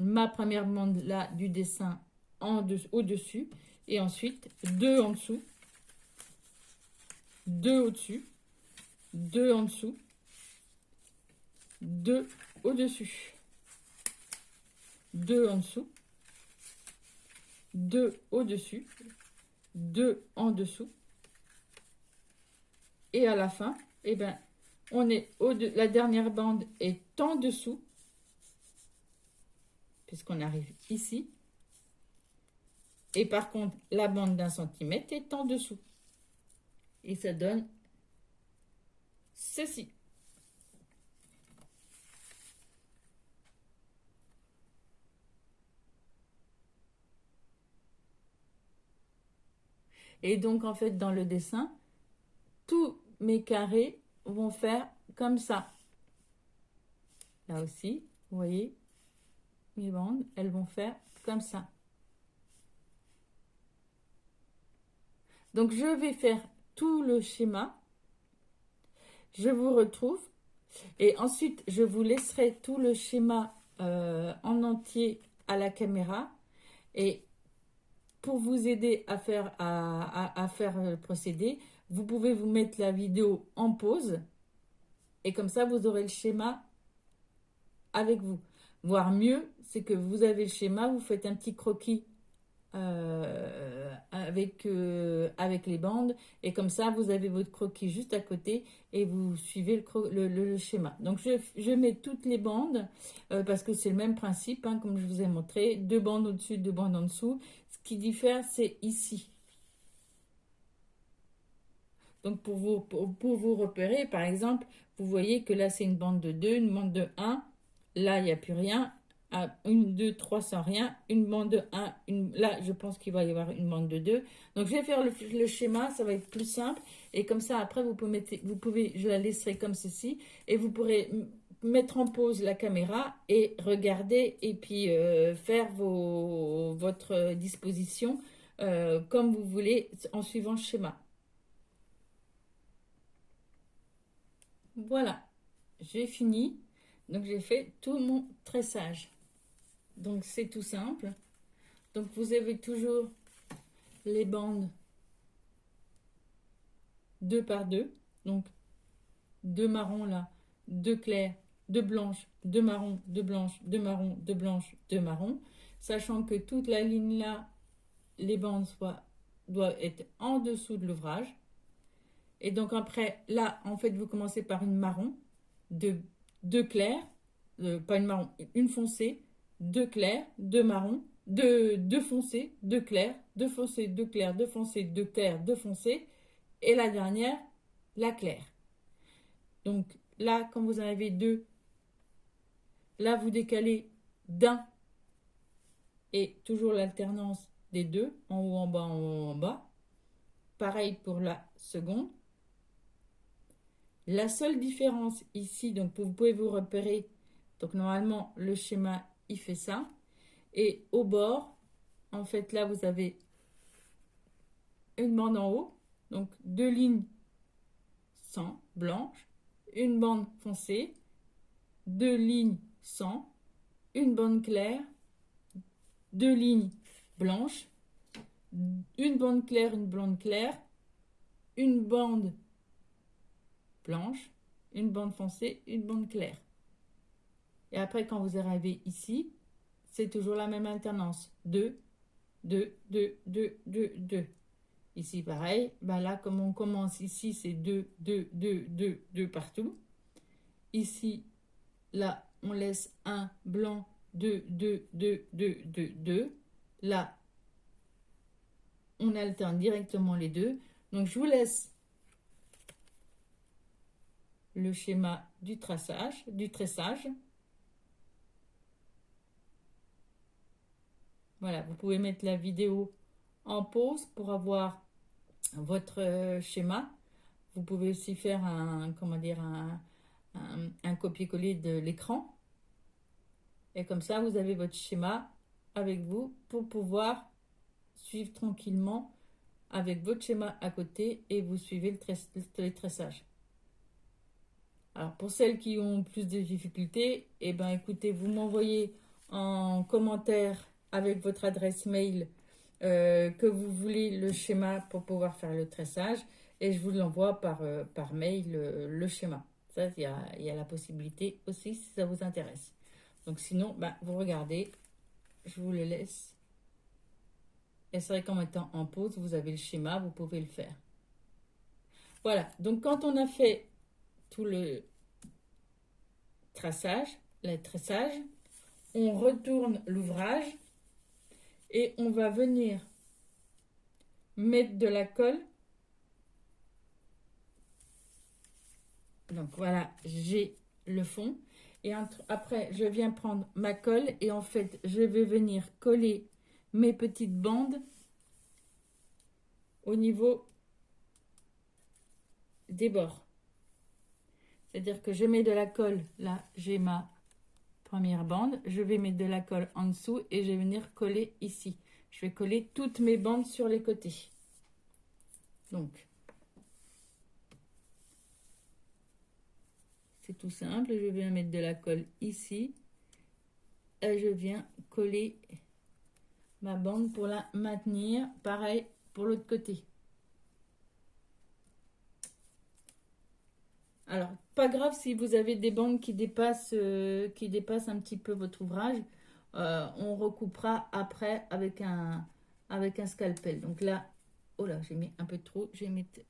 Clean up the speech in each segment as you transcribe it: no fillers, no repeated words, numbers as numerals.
ma première bande là du dessin au-dessus, et ensuite 2 en dessous, 2 au-dessus, 2 en dessous, 2 au-dessus, 2 en dessous, 2 au-dessus, 2 en dessous, et à la fin, eh ben, la dernière bande est en dessous, puisqu'on arrive ici, et par contre, la bande d'1 centimètre est en dessous. Et ça donne ceci. Et donc, en fait, dans le dessin, tous mes carrés vont faire comme ça. Là aussi, vous voyez, mes bandes, elles vont faire comme ça. Donc, je vais faire tout le schéma. Je vous retrouve. Et ensuite, je vous laisserai tout le schéma en entier à la caméra. Et pour vous aider à faire, le procédé, vous pouvez vous mettre la vidéo en pause. Et comme ça, vous aurez le schéma avec vous. Voire mieux, c'est que vous avez le schéma, vous faites un petit croquis avec les bandes, et comme ça vous avez votre croquis juste à côté et vous suivez le schéma. Donc je mets toutes les bandes parce que c'est le même principe, hein, comme je vous ai montré, 2 bandes au-dessus, 2 bandes en dessous. Ce qui diffère, c'est ici. Donc pour vous repérer, par exemple, vous voyez que là c'est une bande de 2, une bande de 1, là il n'y a plus rien, 1, 2, 3 sans rien, une bande de 1, là je pense qu'il va y avoir une bande de 2. Donc je vais faire le schéma, ça va être plus simple, et comme ça après vous pouvez, je la laisserai comme ceci, et vous pourrez mettre en pause la caméra et regarder, et puis faire votre disposition comme vous voulez en suivant le schéma. Voilà, j'ai fini. Donc j'ai fait tout mon tressage. Donc c'est tout simple. Donc vous avez toujours les bandes 2 par 2. Donc 2 marrons là, 2 clairs, 2 blanches, 2 marrons, 2 blanches, 2 marrons, 2 blanches, 2 marrons. Sachant que toute la ligne là, les bandes doivent être en dessous de l'ouvrage. Et donc après, là, en fait, vous commencez par une marron, 2 clairs, pas une marron, une foncée, 2 clairs, 2 marrons, 2 foncés, 2 clairs, 2 foncés, 2 clairs, 2 foncés, 2 clairs, 2 foncés, et la dernière, la claire. Donc là, quand vous en avez 2, là, vous décalez d'un, et toujours l'alternance des 2, en haut, en bas, en haut, en bas. Pareil pour la seconde. La seule différence ici, donc vous pouvez vous repérer, donc normalement le schéma il fait ça, et au bord, en fait là vous avez une bande en haut, donc 2 lignes sans blanches, une bande foncée, 2 lignes sans, une bande claire, 2 lignes blanches, une bande claire, une bande blanche, une bande foncée, une bande claire. Et après, quand vous arrivez ici, c'est toujours la même alternance. 2, 2, 2, 2, 2, 2. Ici, pareil. Ben là, comme on commence ici, c'est 2, 2, 2, 2, 2 partout. Ici, là, on laisse un blanc, 2, 2, 2, 2, 2, 2. Là, on alterne directement les deux. Donc, je vous laisse le schéma du tressage. Voilà, vous pouvez mettre la vidéo en pause pour avoir votre schéma. Vous pouvez aussi faire un copier-coller de l'écran. Et comme ça, vous avez votre schéma avec vous pour pouvoir suivre tranquillement avec votre schéma à côté et vous suivez le tressage. Alors, pour celles qui ont plus de difficultés, eh ben, écoutez, vous m'envoyez en commentaire avec votre adresse mail que vous voulez le schéma pour pouvoir faire le tressage et je vous l'envoie par mail le schéma. Ça, il y a la possibilité aussi si ça vous intéresse. Donc sinon, bah, vous regardez, je vous le laisse. Et c'est vrai qu'en mettant en pause, vous avez le schéma, vous pouvez le faire. Voilà, donc quand on a fait tout le tressage, on retourne l'ouvrage et on va venir mettre de la colle. Donc voilà, j'ai le fond. Et après, je viens prendre ma colle et en fait, je vais venir coller mes petites bandes au niveau des bords. C'est-à-dire que je mets de la colle, là, j'ai ma première bande, je vais mettre de la colle en dessous et je vais venir coller ici. Je vais coller toutes mes bandes sur les côtés. Donc, c'est tout simple, je viens mettre de la colle ici et je viens coller ma bande pour la maintenir. Pareil pour l'autre côté. Alors, pas grave si vous avez des bandes qui dépassent un petit peu votre ouvrage. On recoupera après avec un scalpel. Donc là, oh là, j'ai mis un peu trop. Je vais mettre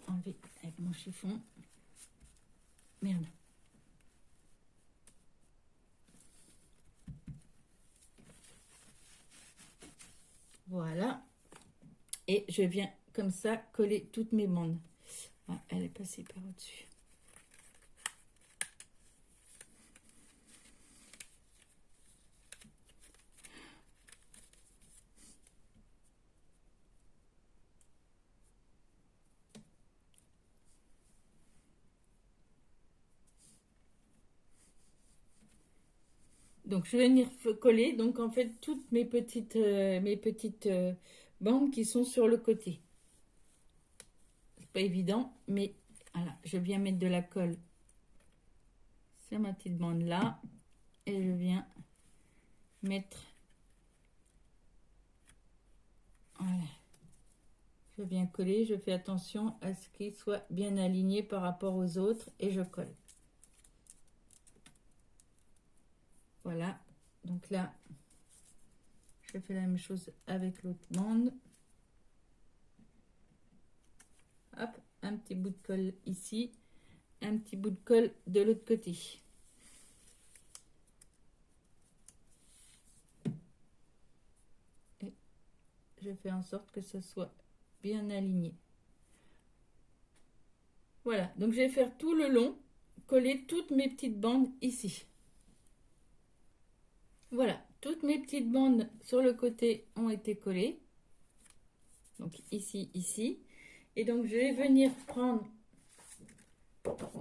enlever avec mon chiffon. Merde. Voilà. Et je viens comme ça coller toutes mes bandes. Ah, elle est passée par au-dessus. Donc je vais venir coller donc en fait toutes mes petites bandes qui sont sur le côté. C'est pas évident, mais voilà, je viens mettre de la colle sur ma petite bande là et je viens mettre, voilà, je viens coller, je fais attention à ce qu'il soit bien aligné par rapport aux autres et je colle. Voilà, donc là je fais la même chose avec l'autre bande. Hop, un petit bout de colle ici, un petit bout de colle de l'autre côté. Et je fais en sorte que ce soit bien aligné. Voilà, donc je vais faire tout le long, coller toutes mes petites bandes ici. Voilà, toutes mes petites bandes sur le côté ont été collées. Donc ici, ici. Et donc je vais venir prendre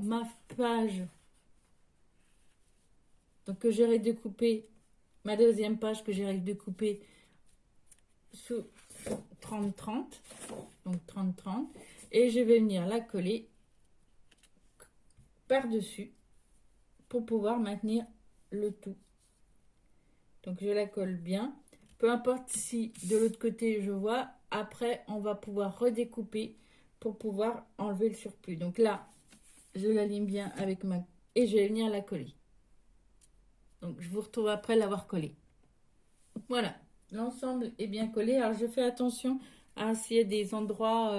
ma page donc que j'aurai découpé, ma deuxième page que j'aurai découpée sous 30-30, donc 30-30, et je vais venir la coller par-dessus pour pouvoir maintenir le tout. Donc je la colle bien, peu importe si de l'autre côté je vois, après on va pouvoir redécouper pour pouvoir enlever le surplus. Donc là, je l'aligne bien avec ma... et je vais venir la coller. Donc je vous retrouve après l'avoir collé. Voilà, l'ensemble est bien collé. Alors je fais attention à s'il y a des endroits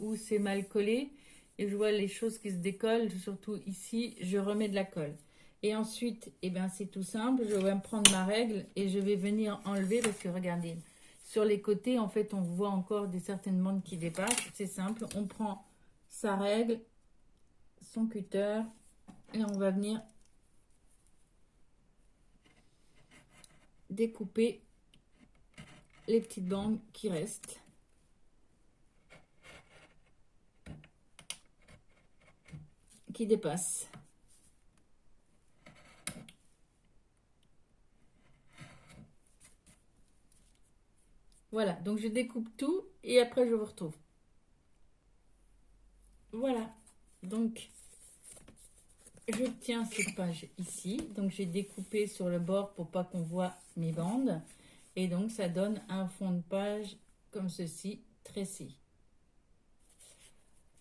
où c'est mal collé et je vois les choses qui se décollent, surtout ici, je remets de la colle. Et ensuite, eh ben, c'est tout simple, je vais me prendre ma règle et je vais venir enlever parce que regardez, sur les côtés, en fait, on voit encore certaines bandes qui dépassent. C'est simple, on prend sa règle, son cutter et on va venir découper les petites bandes qui restent. Qui dépassent. Voilà, donc je découpe tout et après je vous retrouve. Voilà, donc je tiens cette page ici. Donc, j'ai découpé sur le bord pour pas qu'on voit mes bandes. Et donc, ça donne un fond de page comme ceci, tressé.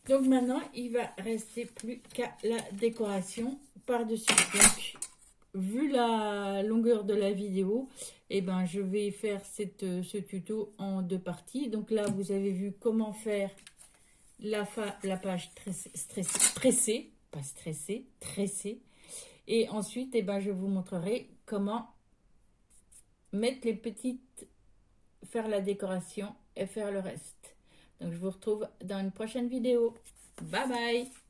Donc, maintenant, il va rester plus qu'à la décoration par-dessus. Donc, vu la longueur de la vidéo, eh ben, je vais faire ce tuto en 2 parties. Donc là, vous avez vu comment faire la page tressée, pas stressée, tressée. Et ensuite, eh ben, je vous montrerai comment mettre les petites, faire la décoration et faire le reste. Donc, je vous retrouve dans une prochaine vidéo. Bye bye!